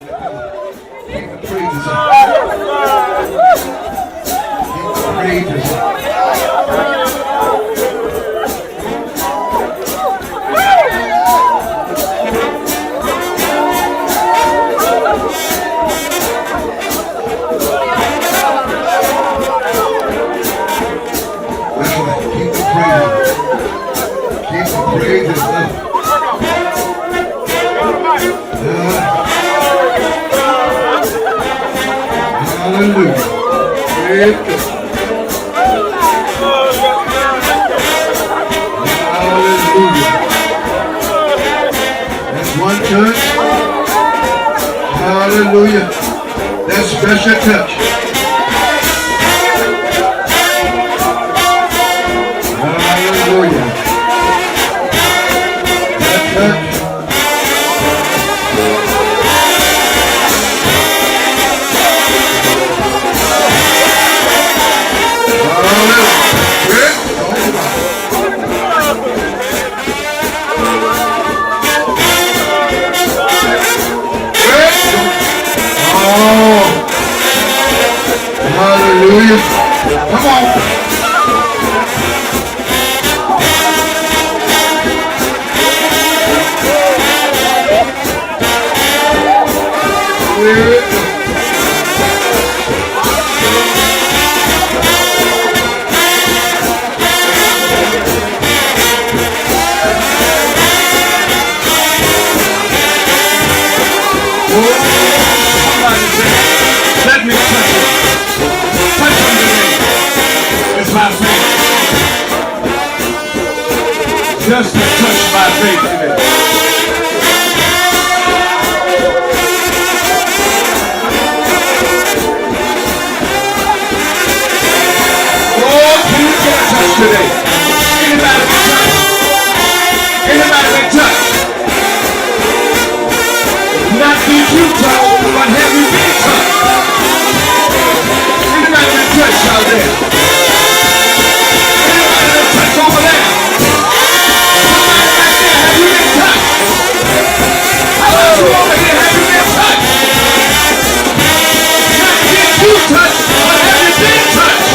Keep the praises up. Keep the praises up. That's right. Keep the praises up. Keep the praises up. Hallelujah. Praise God. Hallelujah. That's one touch. Hallelujah. That special touch. Hallelujah. That touch. Hallelujah. Come on. Somebody say, let me touch it. Touch him today. It's my faith. Just to touch my faith today. Oh, can you get a touch today? Anybody been touched? Anybody been touched? Not did you touch, but have you been touched? Anybody been touched out there? Anybody been touched over there? Somebody right there, have you been touched? How about you over here, have you been touched? Not did you touch, but have you been touched?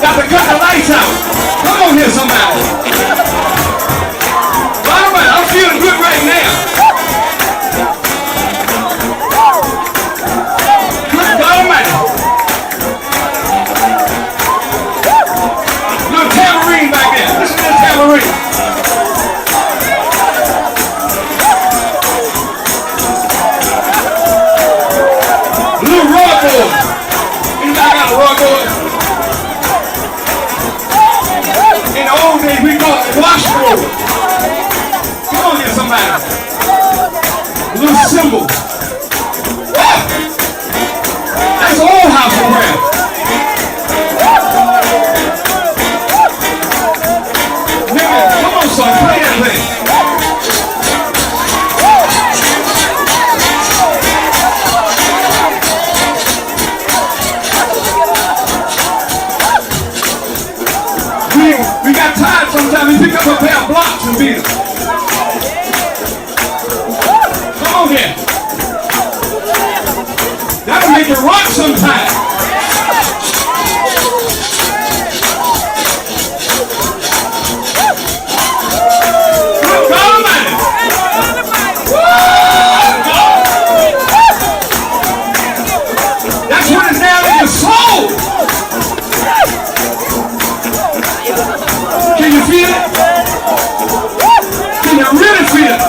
Got to cut the lights out. Come on here, somebody. symbol. That's the old house of prayer. Nigga, come on, son, play that thing. We got tired sometimes. We pick up a pair of blocks and beat them. Come on here. That'll make it rock sometime. Good God Almighty. That's when it's down in your soul. Can you feel it? Can you really feel it?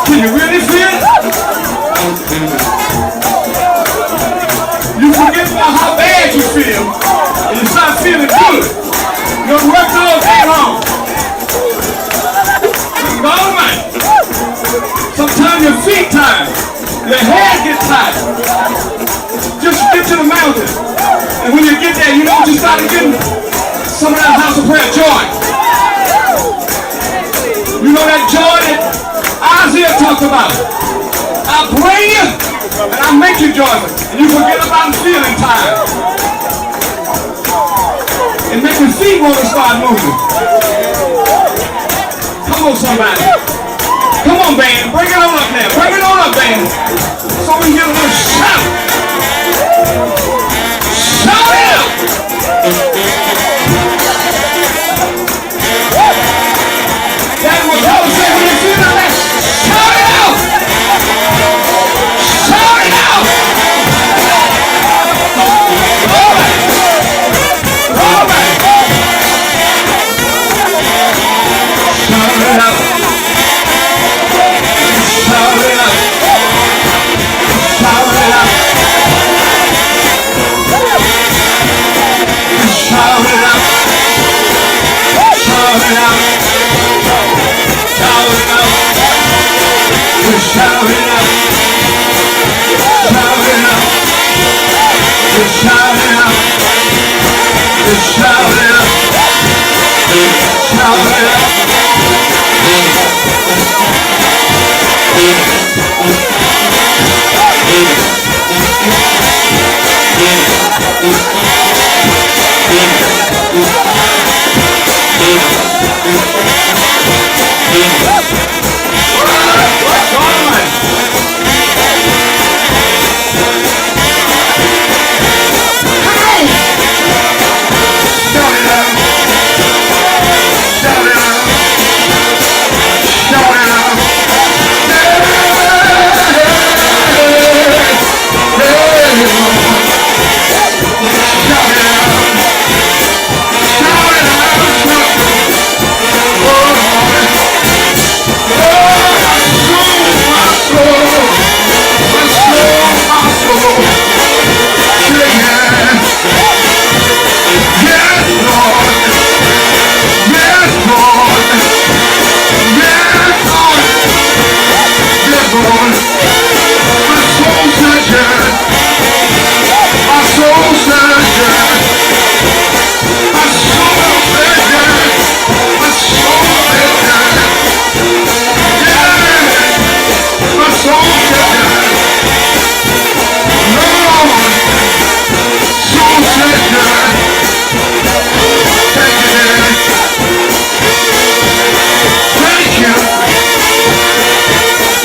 Can you really feel it? You forget about how bad you feel and you start feeling good. You don't work all day long. All right. Sometimes your feet tired, your head gets tired. Just get to the mountain. And when you get there, you know what you started getting? Some of that house of prayer joy. You know that joy that Isaiah talked about. I bring you and I make you joyful. And you forget about feeling tired. And make your feet want to start moving. Come on, somebody. Come on, band. Bring it on up there. Bring it on up, band. So we can get a little shout. Shout it out. That's what Paul said when you feel that. Shout it out! Shout it out! All right! All right! Shout it out! Shout it out! Shout it out! Shout it out! Shout it out! Shout it out! We're shouting out! Shouting out! We're shouting out! We're shouting out! Shouting out!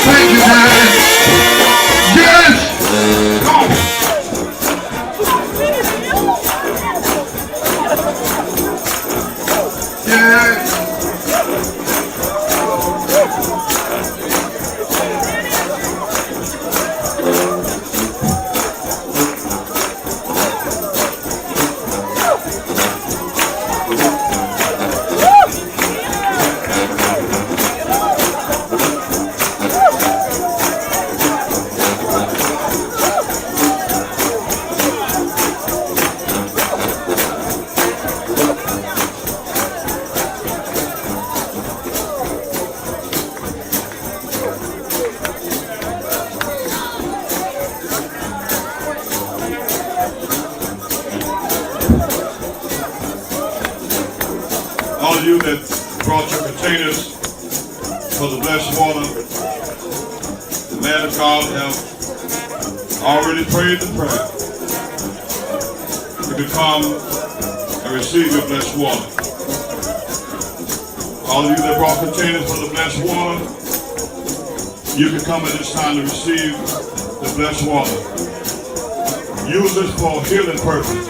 Thank you, Daddy. you that brought your containers for the blessed water, the man of God have already prayed the prayer. You can come and receive your blessed water. All of you that brought containers for the blessed water, you can come at this time to receive the blessed water. Use this for healing purpose.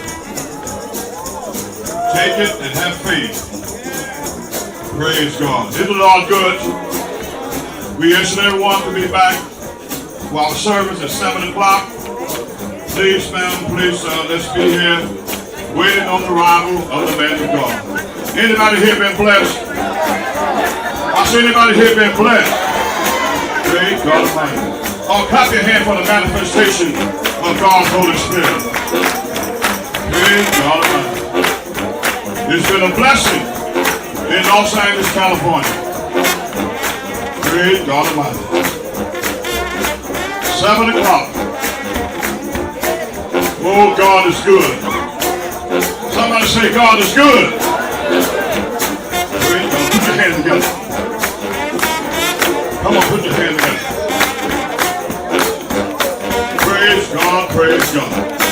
Take it and have faith. Praise God. Isn't it all good? We ask everyone to be back for our service at 7 o'clock. Please, ma'am, please, let's be here waiting on the arrival of the man of God. Anybody here been blessed? I see anybody here been blessed? Praise God Almighty. Oh, clap your hand for the manifestation of God's Holy Spirit. Praise God Almighty. It's been a blessing in Los Angeles, California. Praise God Almighty. 7 o'clock. Oh, God is good. Somebody say God is good. Praise God. Put your hands together. Come on, put your hands together. Praise God, praise God.